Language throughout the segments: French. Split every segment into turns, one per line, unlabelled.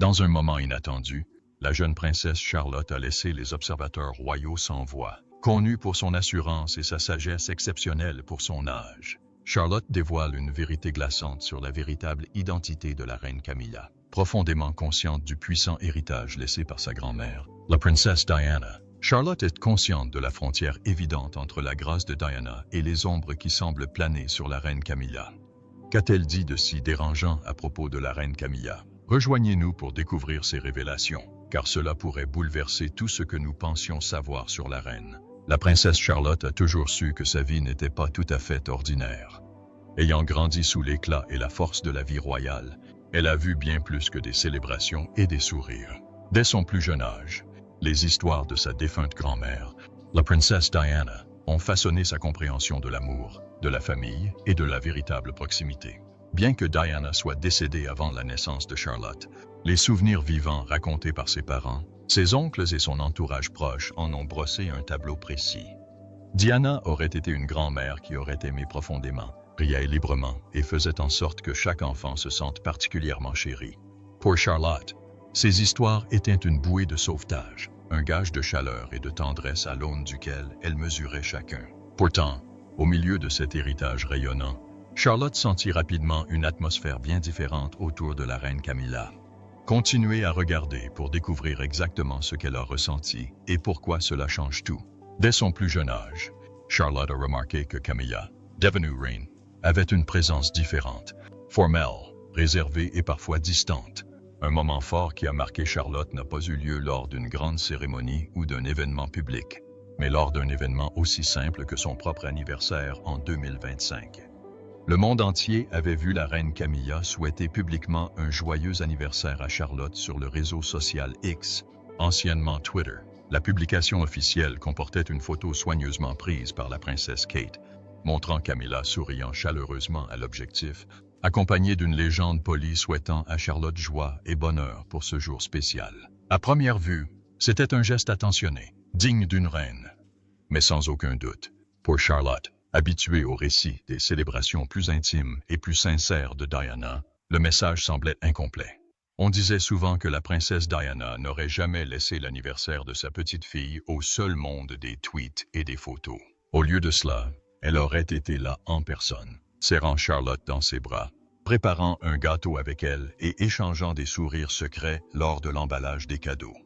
Dans un moment inattendu, la jeune princesse Charlotte a laissé les observateurs royaux sans voix. Connue pour son assurance et sa sagesse exceptionnelle pour son âge, Charlotte dévoile une vérité glaçante sur la véritable identité de la reine Camilla. Profondément consciente du puissant héritage laissé par sa grand-mère, la princesse Diana, Charlotte est consciente de la frontière évidente entre la grâce de Diana et les ombres qui semblent planer sur la reine Camilla. Qu'a-t-elle dit de si dérangeant à propos de la reine Camilla? Rejoignez-nous pour découvrir ces révélations, car cela pourrait bouleverser tout ce que nous pensions savoir sur la reine. La princesse Charlotte a toujours su que sa vie n'était pas tout à fait ordinaire. Ayant grandi sous l'éclat et la force de la vie royale, elle a vu bien plus que des célébrations et des sourires. Dès son plus jeune âge, les histoires de sa défunte grand-mère, la princesse Diana, ont façonné sa compréhension de l'amour, de la famille et de la véritable proximité. Bien que Diana soit décédée avant la naissance de Charlotte, les souvenirs vivants racontés par ses parents, ses oncles et son entourage proche en ont brossé un tableau précis. Diana aurait été une grand-mère qui aurait aimé profondément, riait librement et faisait en sorte que chaque enfant se sente particulièrement chéri. Pour Charlotte, ces histoires étaient une bouée de sauvetage, un gage de chaleur et de tendresse à l'aune duquel elle mesurait chacun. Pourtant, au milieu de cet héritage rayonnant, Charlotte sentit rapidement une atmosphère bien différente autour de la reine Camilla. Continuez à regarder pour découvrir exactement ce qu'elle a ressenti et pourquoi cela change tout. Dès son plus jeune âge, Charlotte a remarqué que Camilla, devenue reine, avait une présence différente, formelle, réservée et parfois distante. Un moment fort qui a marqué Charlotte n'a pas eu lieu lors d'une grande cérémonie ou d'un événement public, mais lors d'un événement aussi simple que son propre anniversaire en 2025. Le monde entier avait vu la reine Camilla souhaiter publiquement un joyeux anniversaire à Charlotte sur le réseau social X, anciennement Twitter. La publication officielle comportait une photo soigneusement prise par la princesse Kate, montrant Camilla souriant chaleureusement à l'objectif, accompagnée d'une légende polie souhaitant à Charlotte joie et bonheur pour ce jour spécial. À première vue, c'était un geste attentionné, digne d'une reine. Mais sans aucun doute, pour Charlotte, habituée au récit des célébrations plus intimes et plus sincères de Diana, le message semblait incomplet. On disait souvent que la princesse Diana n'aurait jamais laissé l'anniversaire de sa petite fille au seul monde des tweets et des photos. Au lieu de cela, elle aurait été là en personne, serrant Charlotte dans ses bras, préparant un gâteau avec elle et échangeant des sourires secrets lors de l'emballage des cadeaux.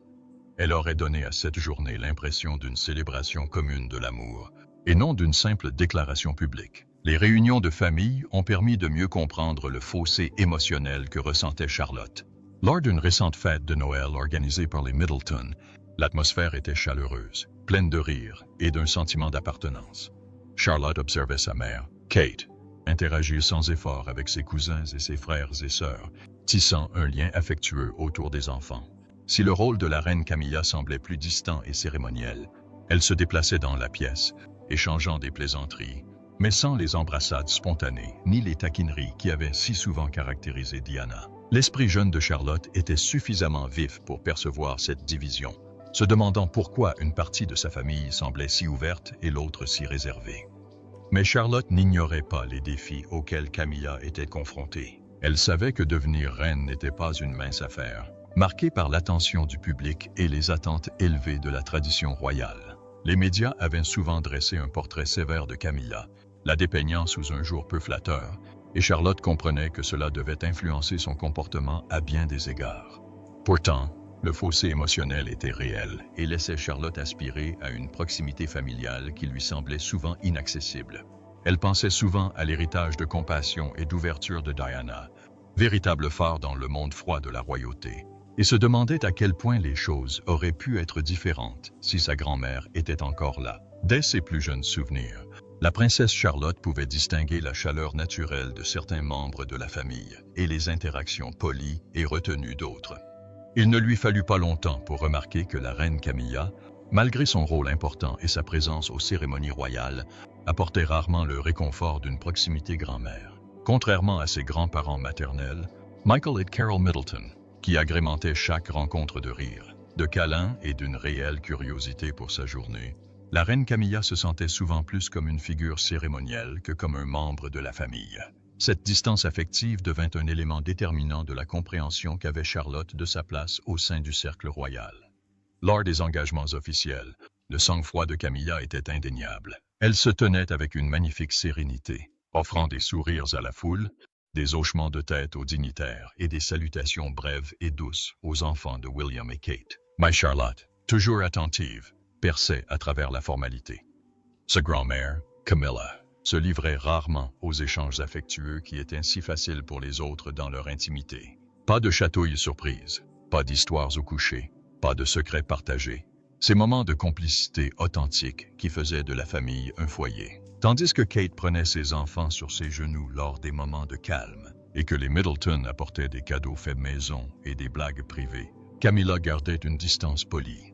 Elle aurait donné à cette journée l'impression d'une célébration commune de l'amour, et non d'une simple déclaration publique. Les réunions de famille ont permis de mieux comprendre le fossé émotionnel que ressentait Charlotte. Lors d'une récente fête de Noël organisée par les Middleton, l'atmosphère était chaleureuse, pleine de rire et d'un sentiment d'appartenance. Charlotte observait sa mère, Kate, interagir sans effort avec ses cousins et ses frères et sœurs, tissant un lien affectueux autour des enfants. Si le rôle de la reine Camilla semblait plus distant et cérémoniel, elle se déplaçait dans la pièce, échangeant des plaisanteries, mais sans les embrassades spontanées ni les taquineries qui avaient si souvent caractérisé Diana. L'esprit jeune de Charlotte était suffisamment vif pour percevoir cette division, se demandant pourquoi une partie de sa famille semblait si ouverte et l'autre si réservée. Mais Charlotte n'ignorait pas les défis auxquels Camilla était confrontée. Elle savait que devenir reine n'était pas une mince affaire, marquée par l'attention du public et les attentes élevées de la tradition royale. Les médias avaient souvent dressé un portrait sévère de Camilla, la dépeignant sous un jour peu flatteur, et Charlotte comprenait que cela devait influencer son comportement à bien des égards. Pourtant, le fossé émotionnel était réel et laissait Charlotte aspirer à une proximité familiale qui lui semblait souvent inaccessible. Elle pensait souvent à l'héritage de compassion et d'ouverture de Diana, véritable phare dans le monde froid de la royauté, et se demandait à quel point les choses auraient pu être différentes si sa grand-mère était encore là. Dès ses plus jeunes souvenirs, la princesse Charlotte pouvait distinguer la chaleur naturelle de certains membres de la famille et les interactions polies et retenues d'autres. Il ne lui fallut pas longtemps pour remarquer que la reine Camilla, malgré son rôle important et sa présence aux cérémonies royales, apportait rarement le réconfort d'une proximité grand-mère. Contrairement à ses grands-parents maternels, Michael et Carol Middleton, qui agrémentaient chaque rencontre de rire, de câlins et d'une réelle curiosité pour sa journée, la reine Camilla se sentait souvent plus comme une figure cérémonielle que comme un membre de la famille. Cette distance affective devint un élément déterminant de la compréhension qu'avait Charlotte de sa place au sein du cercle royal. Lors des engagements officiels, le sang-froid de Camilla était indéniable. Elle se tenait avec une magnifique sérénité, offrant des sourires à la foule, des hochements de tête aux dignitaires et des salutations brèves et douces aux enfants de William et Kate. Mais Charlotte, toujours attentive, perçait à travers la formalité. Sa grand-mère, Camilla, se livrait rarement aux échanges affectueux qui étaient si faciles pour les autres dans leur intimité. Pas de chatouilles surprises, pas d'histoires au coucher, pas de secrets partagés. Ces moments de complicité authentique qui faisaient de la famille un foyer. Tandis que Kate prenait ses enfants sur ses genoux lors des moments de calme et que les Middleton apportaient des cadeaux faits maison et des blagues privées, Camilla gardait une distance polie.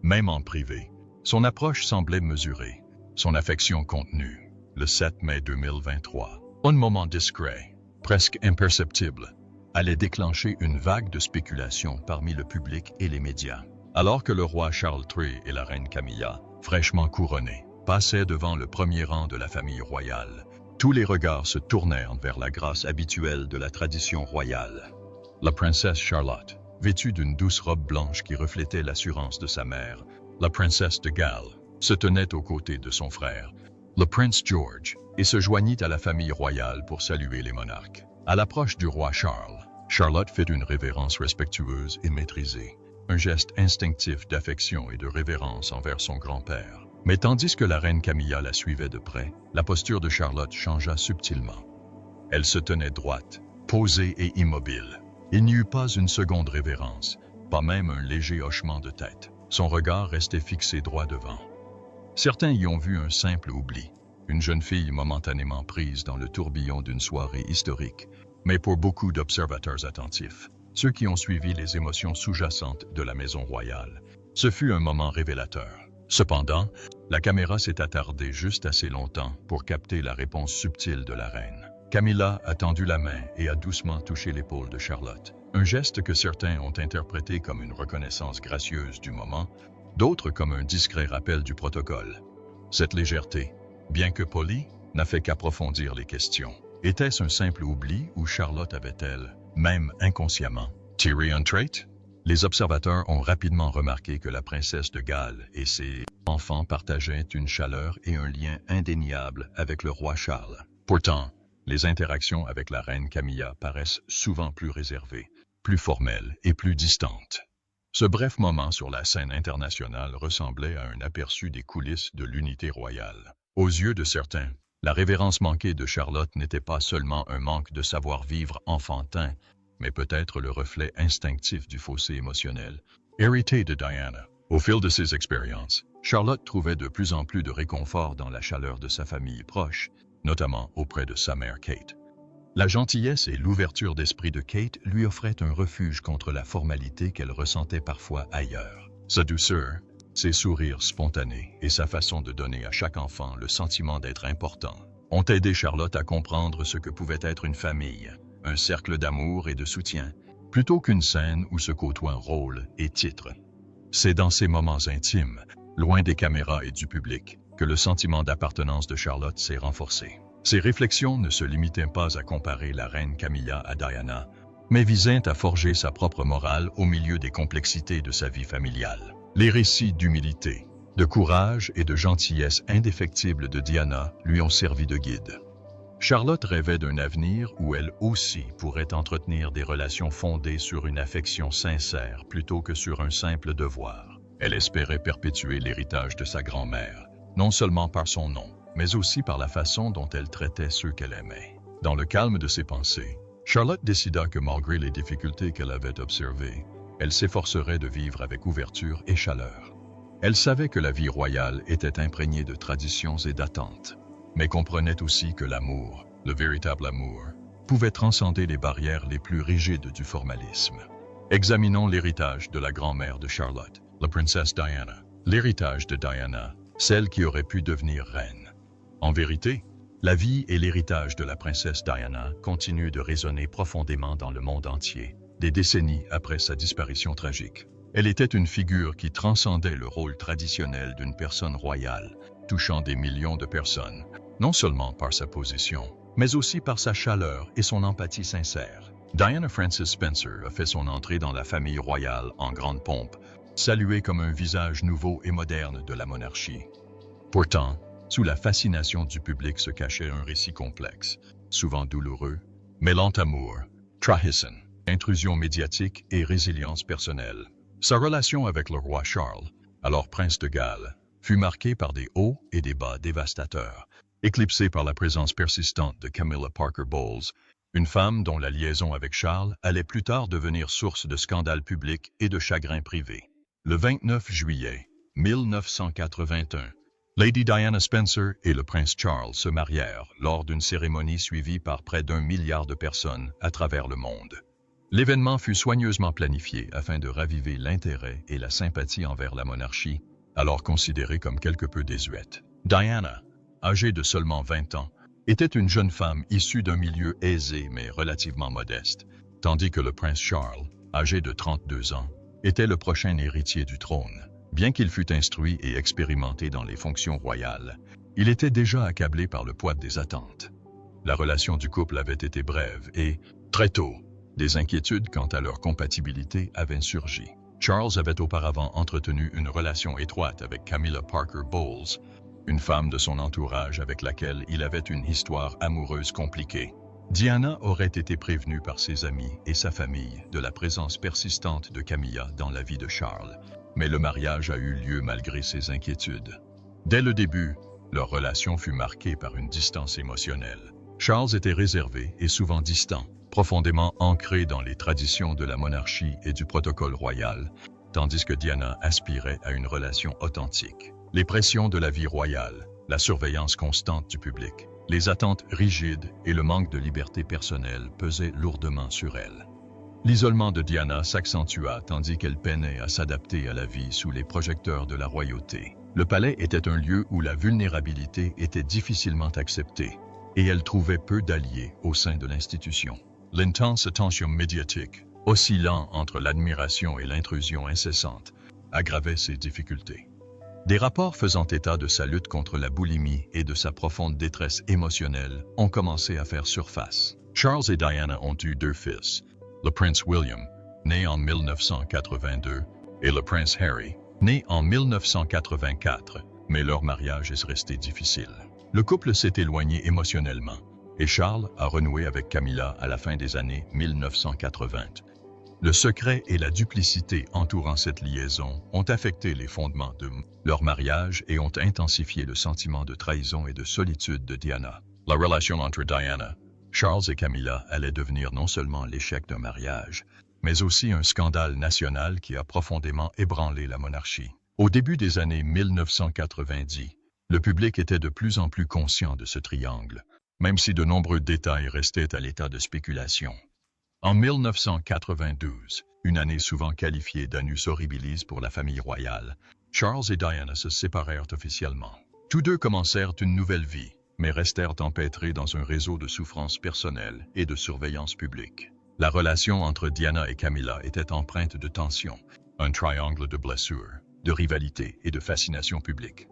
Même en privé, son approche semblait mesurée, son affection contenue. Le 7 mai 2023, un moment discret, presque imperceptible, allait déclencher une vague de spéculation parmi le public et les médias. Alors que le roi Charles III et la reine Camilla, fraîchement couronnés, passaient devant le premier rang de la famille royale, tous les regards se tournèrent vers la grâce habituelle de la tradition royale. La princesse Charlotte, vêtue d'une douce robe blanche qui reflétait l'assurance de sa mère, la princesse de Galles, se tenait aux côtés de son frère, le prince George, et se joignit à la famille royale pour saluer les monarques. À l'approche du roi Charles, Charlotte fit une révérence respectueuse et maîtrisée, un geste instinctif d'affection et de révérence envers son grand-père. Mais tandis que la reine Camilla la suivait de près, la posture de Charlotte changea subtilement. Elle se tenait droite, posée et immobile. Il n'y eut pas une seconde révérence, pas même un léger hochement de tête. Son regard restait fixé droit devant. Certains y ont vu un simple oubli, une jeune fille momentanément prise dans le tourbillon d'une soirée historique, mais pour beaucoup d'observateurs attentifs, ceux qui ont suivi les émotions sous-jacentes de la maison royale, ce fut un moment révélateur. Cependant, la caméra s'est attardée juste assez longtemps pour capter la réponse subtile de la reine. Camilla a tendu la main et a doucement touché l'épaule de Charlotte, un geste que certains ont interprété comme une reconnaissance gracieuse du moment, d'autres comme un discret rappel du protocole. Cette légèreté, bien que polie, n'a fait qu'approfondir les questions. Était-ce un simple oubli ou Charlotte avait-elle, même inconsciemment, tiré un trait? Les observateurs ont rapidement remarqué que la princesse de Galles et ses enfants partageaient une chaleur et un lien indéniable avec le roi Charles. Pourtant, les interactions avec la reine Camilla paraissent souvent plus réservées, plus formelles et plus distantes. Ce bref moment sur la scène internationale ressemblait à un aperçu des coulisses de l'unité royale. Aux yeux de certains, la révérence manquée de Charlotte n'était pas seulement un manque de savoir-vivre enfantin, mais peut-être le reflet instinctif du fossé émotionnel, hérité de Diana. Au fil de ses expériences, Charlotte trouvait de plus en plus de réconfort dans la chaleur de sa famille proche, notamment auprès de sa mère Kate. La gentillesse et l'ouverture d'esprit de Kate lui offraient un refuge contre la formalité qu'elle ressentait parfois ailleurs. Sa douceur, ses sourires spontanés et sa façon de donner à chaque enfant le sentiment d'être important ont aidé Charlotte à comprendre ce que pouvait être une famille, un cercle d'amour et de soutien, plutôt qu'une scène où se côtoient rôle et titre. C'est dans ces moments intimes, loin des caméras et du public, que le sentiment d'appartenance de Charlotte s'est renforcé. Ses réflexions ne se limitaient pas à comparer la reine Camilla à Diana, mais visaient à forger sa propre morale au milieu des complexités de sa vie familiale. Les récits d'humilité, de courage et de gentillesse indéfectible de Diana lui ont servi de guide. Charlotte rêvait d'un avenir où elle aussi pourrait entretenir des relations fondées sur une affection sincère plutôt que sur un simple devoir. Elle espérait perpétuer l'héritage de sa grand-mère, non seulement par son nom, mais aussi par la façon dont elle traitait ceux qu'elle aimait. Dans le calme de ses pensées, Charlotte décida que malgré les difficultés qu'elle avait observées, elle s'efforcerait de vivre avec ouverture et chaleur. Elle savait que la vie royale était imprégnée de traditions et d'attentes, mais comprenait aussi que l'amour, le véritable amour, pouvait transcender les barrières les plus rigides du formalisme. Examinons l'héritage de la grand-mère de Charlotte, la princesse Diana. L'héritage de Diana, celle qui aurait pu devenir reine. En vérité, la vie et l'héritage de la princesse Diana continuent de résonner profondément dans le monde entier, des décennies après sa disparition tragique. Elle était une figure qui transcendait le rôle traditionnel d'une personne royale, touchant des millions de personnes, non seulement par sa position, mais aussi par sa chaleur et son empathie sincère. Diana Frances Spencer a fait son entrée dans la famille royale en grande pompe, saluée comme un visage nouveau et moderne de la monarchie. Pourtant, sous la fascination du public se cachait un récit complexe, souvent douloureux, mêlant amour, trahison, intrusion médiatique et résilience personnelle. Sa relation avec le roi Charles, alors prince de Galles, fut marquée par des hauts et des bas dévastateurs, éclipsée par la présence persistante de Camilla Parker Bowles, une femme dont la liaison avec Charles allait plus tard devenir source de scandales publics et de chagrins privés. Le 29 juillet 1981, Lady Diana Spencer et le prince Charles se marièrent lors d'une cérémonie suivie par près d'1 milliard de personnes à travers le monde. L'événement fut soigneusement planifié afin de raviver l'intérêt et la sympathie envers la monarchie, alors considérée comme quelque peu désuète. Diana, âgée de seulement 20 ans, était une jeune femme issue d'un milieu aisé mais relativement modeste, tandis que le prince Charles, âgé de 32 ans, était le prochain héritier du trône. Bien qu'il fût instruit et expérimenté dans les fonctions royales, il était déjà accablé par le poids des attentes. La relation du couple avait été brève et, très tôt, des inquiétudes quant à leur compatibilité avaient surgi. Charles avait auparavant entretenu une relation étroite avec Camilla Parker Bowles, une femme de son entourage avec laquelle il avait une histoire amoureuse compliquée. Diana aurait été prévenue par ses amis et sa famille de la présence persistante de Camilla dans la vie de Charles, mais le mariage a eu lieu malgré ses inquiétudes. Dès le début, leur relation fut marquée par une distance émotionnelle. Charles était réservé et souvent distant, profondément ancré dans les traditions de la monarchie et du protocole royal, tandis que Diana aspirait à une relation authentique. Les pressions de la vie royale, la surveillance constante du public, les attentes rigides et le manque de liberté personnelle pesaient lourdement sur elle. L'isolement de Diana s'accentua tandis qu'elle peinait à s'adapter à la vie sous les projecteurs de la royauté. Le palais était un lieu où la vulnérabilité était difficilement acceptée, et elle trouvait peu d'alliés au sein de l'institution. L'intense attention médiatique, oscillant entre l'admiration et l'intrusion incessante, aggravait ses difficultés. Des rapports faisant état de sa lutte contre la boulimie et de sa profonde détresse émotionnelle ont commencé à faire surface. Charles et Diana ont eu 2 fils, le prince William, né en 1982, et le prince Harry, né en 1984, mais leur mariage est resté difficile. Le couple s'est éloigné émotionnellement, et Charles a renoué avec Camilla à la fin des années 1980. Le secret et la duplicité entourant cette liaison ont affecté les fondements de leur mariage et ont intensifié le sentiment de trahison et de solitude de Diana. La relation entre Diana, Charles et Camilla allait devenir non seulement l'échec d'un mariage, mais aussi un scandale national qui a profondément ébranlé la monarchie. Au début des années 1990, le public était de plus en plus conscient de ce triangle, même si de nombreux détails restaient à l'état de spéculation. En 1992, une année souvent qualifiée d'annus horribilis pour la famille royale, Charles et Diana se séparèrent officiellement. Tous deux commencèrent une nouvelle vie, mais restèrent empêtrés dans un réseau de souffrances personnelles et de surveillance publique. La relation entre Diana et Camilla était empreinte de tensions, un triangle de blessures, de rivalité et de fascination publique.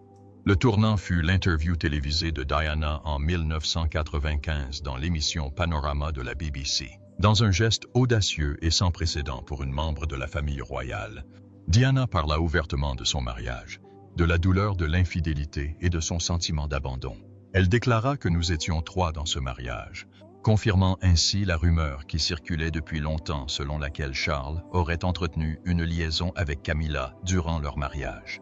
Le tournant fut l'interview télévisée de Diana en 1995 dans l'émission Panorama de la BBC. Dans un geste audacieux et sans précédent pour une membre de la famille royale, Diana parla ouvertement de son mariage, de la douleur de l'infidélité et de son sentiment d'abandon. Elle déclara que nous étions 3 dans ce mariage, confirmant ainsi la rumeur qui circulait depuis longtemps selon laquelle Charles aurait entretenu une liaison avec Camilla durant leur mariage.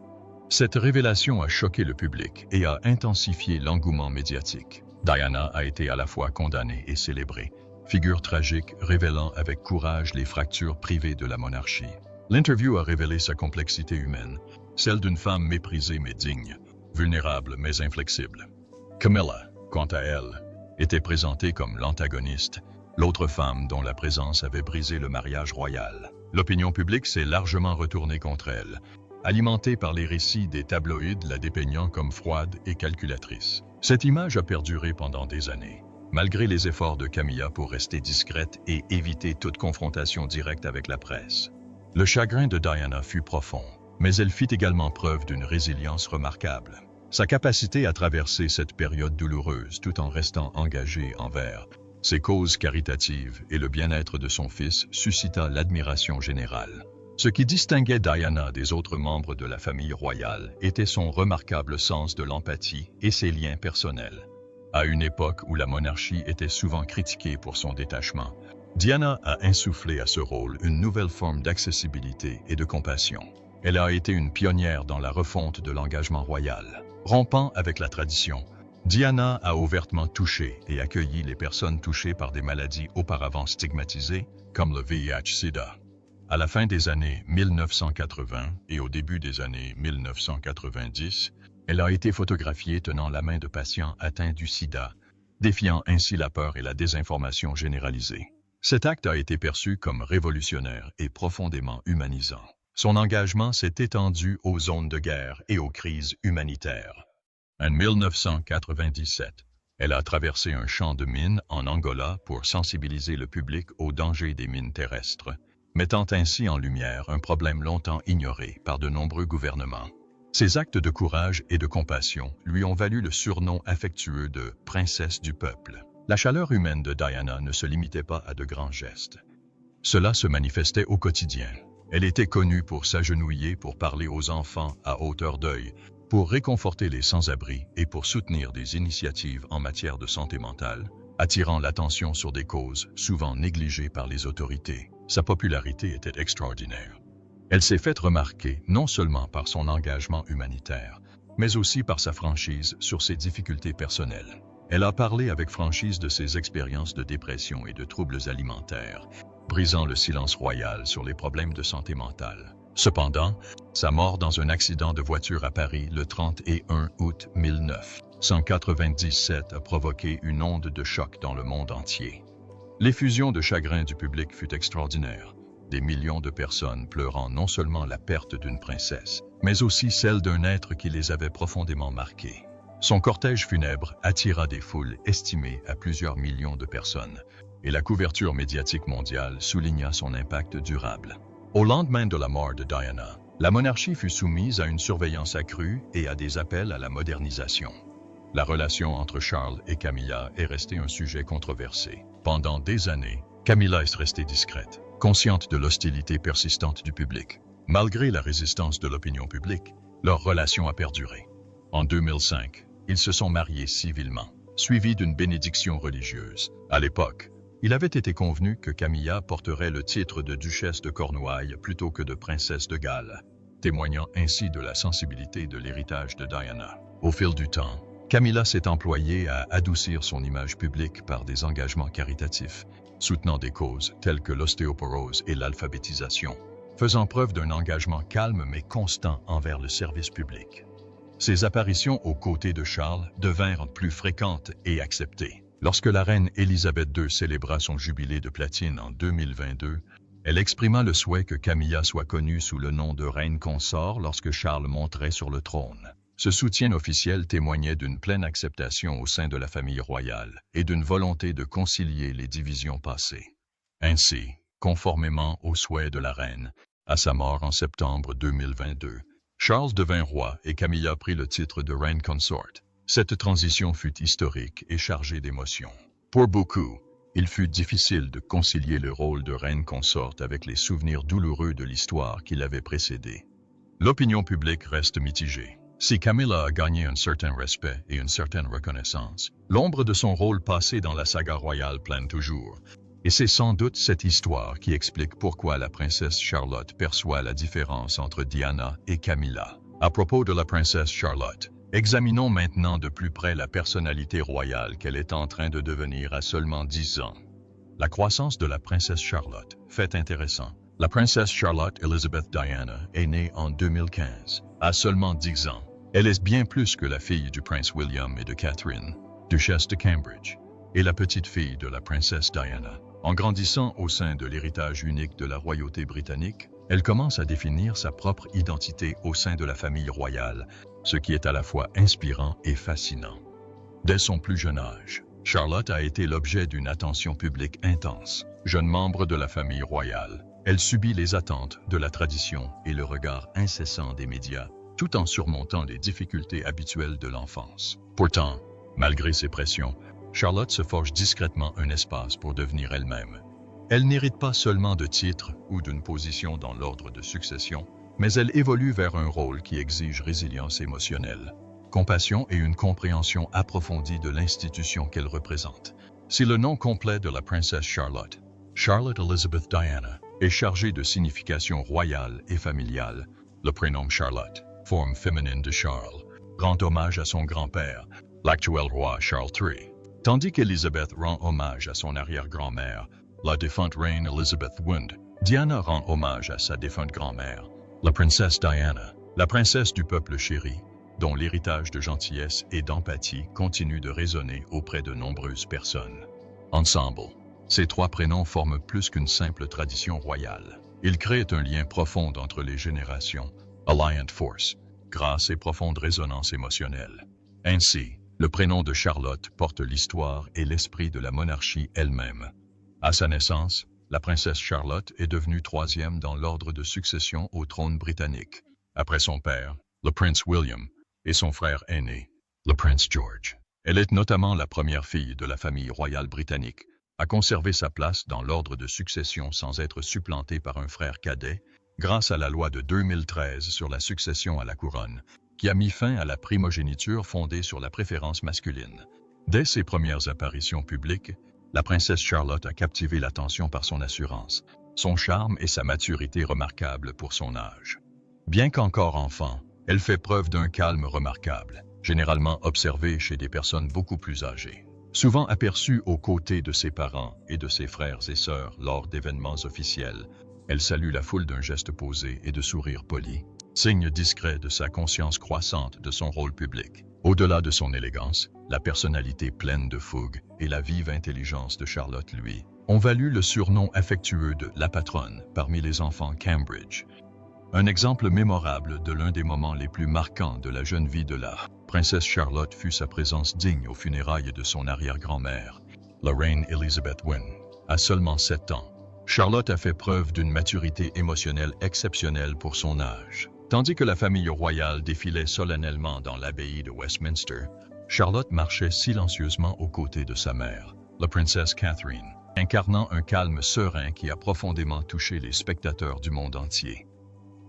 Cette révélation a choqué le public et a intensifié l'engouement médiatique. Diana a été à la fois condamnée et célébrée, figure tragique révélant avec courage les fractures privées de la monarchie. L'interview a révélé sa complexité humaine, celle d'une femme méprisée mais digne, vulnérable mais inflexible. Camilla, quant à elle, était présentée comme l'antagoniste, l'autre femme dont la présence avait brisé le mariage royal. L'opinion publique s'est largement retournée contre elle, alimentée par les récits des tabloïds la dépeignant comme froide et calculatrice. Cette image a perduré pendant des années, malgré les efforts de Camilla pour rester discrète et éviter toute confrontation directe avec la presse. Le chagrin de Diana fut profond, mais elle fit également preuve d'une résilience remarquable. Sa capacité à traverser cette période douloureuse tout en restant engagée envers ses causes caritatives et le bien-être de son fils suscita l'admiration générale. Ce qui distinguait Diana des autres membres de la famille royale était son remarquable sens de l'empathie et ses liens personnels. À une époque où la monarchie était souvent critiquée pour son détachement, Diana a insufflé à ce rôle une nouvelle forme d'accessibilité et de compassion. Elle a été une pionnière dans la refonte de l'engagement royal. Rompant avec la tradition, Diana a ouvertement touché et accueilli les personnes touchées par des maladies auparavant stigmatisées, comme le VIH-Sida. À la fin des années 1980 et au début des années 1990, elle a été photographiée tenant la main de patients atteints du sida, défiant ainsi la peur et la désinformation généralisée. Cet acte a été perçu comme révolutionnaire et profondément humanisant. Son engagement s'est étendu aux zones de guerre et aux crises humanitaires. En 1997, elle a traversé un champ de mines en Angola pour sensibiliser le public aux dangers des mines terrestres, mettant ainsi en lumière un problème longtemps ignoré par de nombreux gouvernements. Ses actes de courage et de compassion lui ont valu le surnom affectueux de « princesse du peuple ». La chaleur humaine de Diana ne se limitait pas à de grands gestes. Cela se manifestait au quotidien. Elle était connue pour s'agenouiller pour parler aux enfants à hauteur d'œil, pour réconforter les sans-abri et pour soutenir des initiatives en matière de santé mentale, attirant l'attention sur des causes souvent négligées par les autorités. Sa popularité était extraordinaire. Elle s'est faite remarquer non seulement par son engagement humanitaire, mais aussi par sa franchise sur ses difficultés personnelles. Elle a parlé avec franchise de ses expériences de dépression et de troubles alimentaires, brisant le silence royal sur les problèmes de santé mentale. Cependant, sa mort dans un accident de voiture à Paris le 31 août 1997 a provoqué une onde de choc dans le monde entier. L'effusion de chagrin du public fut extraordinaire, des millions de personnes pleurant non seulement la perte d'une princesse, mais aussi celle d'un être qui les avait profondément marqués. Son cortège funèbre attira des foules estimées à plusieurs millions de personnes, et la couverture médiatique mondiale souligna son impact durable. Au lendemain de la mort de Diana, la monarchie fut soumise à une surveillance accrue et à des appels à la modernisation. La relation entre Charles et Camilla est restée un sujet controversé. Pendant des années, Camilla est restée discrète, consciente de l'hostilité persistante du public. Malgré la résistance de l'opinion publique, leur relation a perduré. En 2005, ils se sont mariés civilement, suivis d'une bénédiction religieuse. À l'époque, il avait été convenu que Camilla porterait le titre de duchesse de Cornouailles plutôt que de princesse de Galles, témoignant ainsi de la sensibilité de l'héritage de Diana. Au fil du temps, Camilla s'est employée à adoucir son image publique par des engagements caritatifs, soutenant des causes telles que l'ostéoporose et l'alphabétisation, faisant preuve d'un engagement calme mais constant envers le service public. Ses apparitions aux côtés de Charles devinrent plus fréquentes et acceptées. Lorsque la reine Élisabeth II célébra son jubilé de platine en 2022, elle exprima le souhait que Camilla soit connue sous le nom de reine consort lorsque Charles monterait sur le trône. Ce soutien officiel témoignait d'une pleine acceptation au sein de la famille royale et d'une volonté de concilier les divisions passées. Ainsi, conformément aux souhaits de la reine, à sa mort en septembre 2022, Charles devint roi et Camilla prit le titre de reine consort. Cette transition fut historique et chargée d'émotions. Pour beaucoup, il fut difficile de concilier le rôle de reine consort avec les souvenirs douloureux de l'histoire qui l'avait précédée. L'opinion publique reste mitigée. Si Camilla a gagné un certain respect et une certaine reconnaissance, l'ombre de son rôle passé dans la saga royale plane toujours. Et c'est sans doute cette histoire qui explique pourquoi la princesse Charlotte perçoit la différence entre Diana et Camilla. À propos de la princesse Charlotte, examinons maintenant de plus près la personnalité royale qu'elle est en train de devenir à seulement 10 ans. La croissance de la princesse Charlotte, fait intéressant. La princesse Charlotte Elizabeth Diana est née en 2015, à seulement 10 ans. Elle est bien plus que la fille du prince William et de Catherine, duchesse de Cambridge, et la petite-fille de la princesse Diana. En grandissant au sein de l'héritage unique de la royauté britannique, elle commence à définir sa propre identité au sein de la famille royale, ce qui est à la fois inspirant et fascinant. Dès son plus jeune âge, Charlotte a été l'objet d'une attention publique intense. Jeune membre de la famille royale, elle subit les attentes de la tradition et le regard incessant des médias, tout en surmontant les difficultés habituelles de l'enfance. Pourtant, malgré ces pressions, Charlotte se forge discrètement un espace pour devenir elle-même. Elle n'hérite pas seulement de titres ou d'une position dans l'ordre de succession, mais elle évolue vers un rôle qui exige résilience émotionnelle, compassion et une compréhension approfondie de l'institution qu'elle représente. Si le nom complet de la princesse Charlotte, Charlotte Elizabeth Diana, est chargé de signification royale et familiale, le prénom Charlotte, forme féminine de Charles, rend hommage à son grand-père, l'actuel roi Charles III, tandis qu'Elizabeth rend hommage à son arrière-grand-mère, la défunte reine Elizabeth Wood. Diana rend hommage à sa défunte grand-mère, la princesse Diana, la princesse du peuple chéri, dont l'héritage de gentillesse et d'empathie continue de résonner auprès de nombreuses personnes. Ensemble, ces trois prénoms forment plus qu'une simple tradition royale. Ils créent un lien profond entre les générations, Alliant Force, grâce et profonde résonance émotionnelle. Ainsi, le prénom de Charlotte porte l'histoire et l'esprit de la monarchie elle-même. À sa naissance, la princesse Charlotte est devenue troisième dans l'ordre de succession au trône britannique, après son père, le prince William, et son frère aîné, le prince George. Elle est notamment la première fille de la famille royale britannique à conserver sa place dans l'ordre de succession sans être supplantée par un frère cadet, grâce à la loi de 2013 sur la succession à la couronne, qui a mis fin à la primogéniture fondée sur la préférence masculine. Dès ses premières apparitions publiques, la princesse Charlotte a captivé l'attention par son assurance, son charme et sa maturité remarquables pour son âge. Bien qu'encore enfant, elle fait preuve d'un calme remarquable, généralement observé chez des personnes beaucoup plus âgées. Souvent aperçue aux côtés de ses parents et de ses frères et sœurs lors d'événements officiels, elle salue la foule d'un geste posé et de sourire poli, signe discret de sa conscience croissante de son rôle public. Au-delà de son élégance, la personnalité pleine de fougue et la vive intelligence de Charlotte, lui, ont valu le surnom affectueux de « la patronne » parmi les enfants Cambridge. Un exemple mémorable de l'un des moments les plus marquants de la jeune vie de la princesse Charlotte fut sa présence digne aux funérailles de son arrière-grand-mère, la reine Elizabeth Wood. À seulement 7 ans, Charlotte a fait preuve d'une maturité émotionnelle exceptionnelle pour son âge. Tandis que la famille royale défilait solennellement dans l'abbaye de Westminster, Charlotte marchait silencieusement aux côtés de sa mère, la princesse Catherine, incarnant un calme serein qui a profondément touché les spectateurs du monde entier.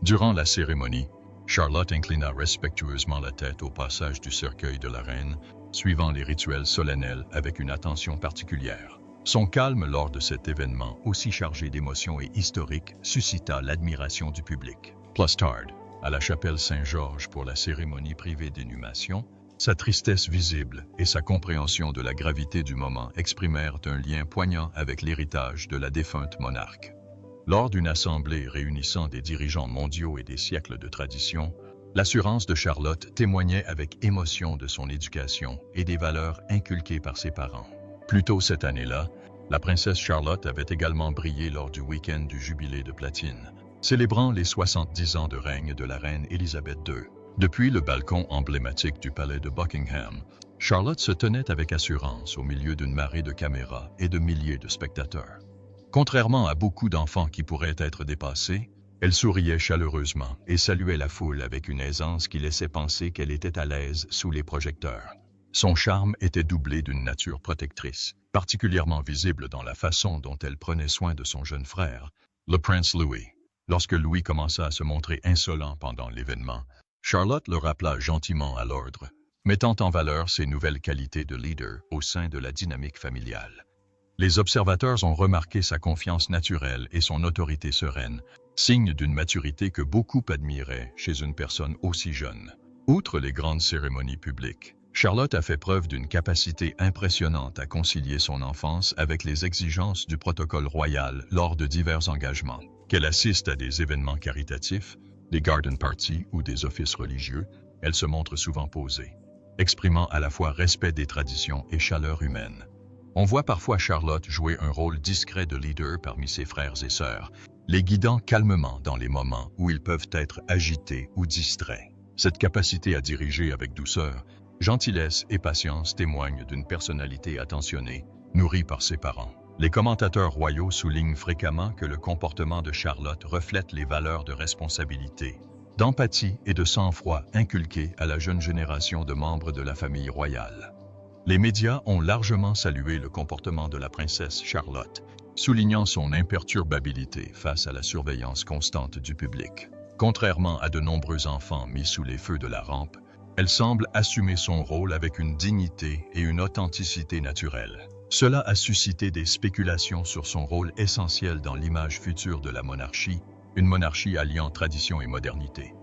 Durant la cérémonie, Charlotte inclina respectueusement la tête au passage du cercueil de la reine, suivant les rituels solennels avec une attention particulière. Son calme lors de cet événement aussi chargé d'émotions et historique suscita l'admiration du public. Plus tard, à la chapelle Saint-Georges pour la cérémonie privée d'inhumation, sa tristesse visible et sa compréhension de la gravité du moment exprimèrent un lien poignant avec l'héritage de la défunte monarque. Lors d'une assemblée réunissant des dirigeants mondiaux et des siècles de tradition, l'assurance de Charlotte témoignait avec émotion de son éducation et des valeurs inculquées par ses parents. Plus tôt cette année-là, la princesse Charlotte avait également brillé lors du week-end du jubilé de platine, célébrant les 70 ans de règne de la reine Élisabeth II. Depuis le balcon emblématique du palais de Buckingham, Charlotte se tenait avec assurance au milieu d'une marée de caméras et de milliers de spectateurs. Contrairement à beaucoup d'enfants qui pourraient être dépassés, elle souriait chaleureusement et saluait la foule avec une aisance qui laissait penser qu'elle était à l'aise sous les projecteurs. Son charme était doublé d'une nature protectrice, particulièrement visible dans la façon dont elle prenait soin de son jeune frère, le prince Louis. Lorsque Louis commença à se montrer insolent pendant l'événement, Charlotte le rappela gentiment à l'ordre, mettant en valeur ses nouvelles qualités de leader au sein de la dynamique familiale. Les observateurs ont remarqué sa confiance naturelle et son autorité sereine, signe d'une maturité que beaucoup admiraient chez une personne aussi jeune. Outre les grandes cérémonies publiques, Charlotte a fait preuve d'une capacité impressionnante à concilier son enfance avec les exigences du protocole royal lors de divers engagements. Qu'elle assiste à des événements caritatifs, des garden parties ou des offices religieux, elle se montre souvent posée, exprimant à la fois respect des traditions et chaleur humaine. On voit parfois Charlotte jouer un rôle discret de leader parmi ses frères et sœurs, les guidant calmement dans les moments où ils peuvent être agités ou distraits. Cette capacité à diriger avec douceur, gentillesse et patience témoigne d'une personnalité attentionnée, nourrie par ses parents. Les commentateurs royaux soulignent fréquemment que le comportement de Charlotte reflète les valeurs de responsabilité, d'empathie et de sang-froid inculqués à la jeune génération de membres de la famille royale. Les médias ont largement salué le comportement de la princesse Charlotte, soulignant son imperturbabilité face à la surveillance constante du public. Contrairement à de nombreux enfants mis sous les feux de la rampe, elle semble assumer son rôle avec une dignité et une authenticité naturelle. Cela a suscité des spéculations sur son rôle essentiel dans l'image future de la monarchie, une monarchie alliant tradition et modernité.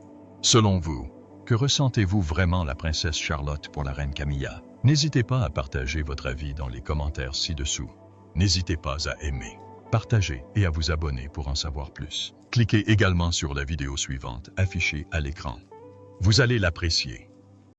Selon vous, que ressentez-vous vraiment la princesse Charlotte pour la reine Camilla? N'hésitez pas à partager votre avis dans les commentaires ci-dessous. N'hésitez pas à aimer, partager et à vous abonner pour en savoir plus. Cliquez également sur la vidéo suivante affichée à l'écran. Vous allez l'apprécier.